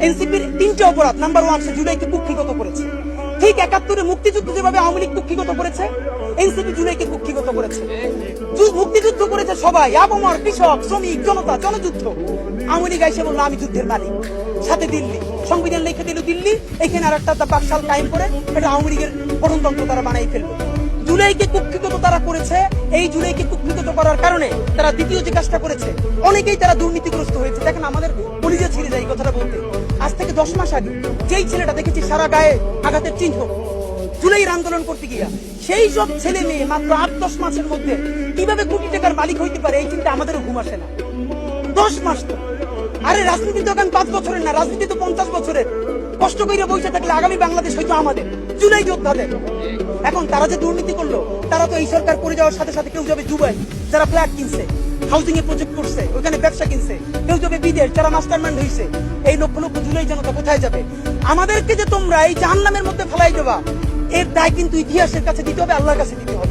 এনসিপির তিনটে অপরাধ। নাম্বার 1, সে জুলাইকে কুক্ষিগত করেছে। ঠিক 71-এ মুক্তিযুদ্ধ যেভাবে আওয়ামী লীগ কুক্ষিগত করেছে, এনসিপি জুলাইকে কুক্ষিগত করেছে। মুক্তিযুদ্ধ করেছে সবাই, আবমর, কৃষক, শ্রমিক, জনতা, জনযুদ্ধ। আওয়ামী লীগ এসে বললো আমি যুদ্ধের মালিক। সাথে দিল্লি সংবিধান লিখে দিল দিল্লি, এখানে আর একটা বাকশাল কায়েম করে এটা আওয়ামী লীগের গঠনতন্ত্র তারা বানাই ফেললো। জুলাইকে কুক্ষিগত তারা করেছে। এই জুলাইকে কুক্ষিগত করার কারণে তারা দ্বিতীয় যে কাজটা করেছে, অনেকেই তারা দুর্নীতিগ্রস্ত হয়েছে। দেখেন, আমাদের কলিজা ছিঁড়ে যায় এই কথাটা বলতে। আজ থেকে 10 মাস আগে যেই ছেলেটা দেখেছি সারা গায়ে আঘাতের চিহ্ন, জুলাইয়ের আন্দোলন করতে গিয়া, সেই সব ছেলে মেয়ে মাত্র 8-10 মাসের মধ্যে কিভাবে কোটি টাকার মালিক হইতে পারে, এই চিন্তা আমাদেরও ঘুম আসে না। 10 মাস তো, আরে রাজনীতি তো এখন 5 বছরের না, রাজনীতি তো 50 বছরের। কষ্ট করে বসে থাকলে আগামী বাংলাদেশ হয়তো আমাদের, জুলাই যোদ্ধাদের। এখন তারা যে দুর্নীতি করলো, তারা তো এই সরকার করে যাওয়ার সাথে সাথে কেউ যাবে দুবাই, যারা ফ্ল্যাট কিনছে, হাউজিং এ প্রজেক্ট করছে, ওখানে ব্যবসা কিনছে, কেউ যাবে বিদেশ, যারা মাস্টারমাইন্ড হয়েছে। এই লক্ষ লক্ষ জুলাই জনতা কোথায় যাবে? আমাদেরকে যে তোমরা এই জাহান্নামের মধ্যে ফেলাই দেবা, এর দায় কিন্তু ইতিহাসের কাছে দিতে হবে, আল্লাহর কাছে দিতে হবে।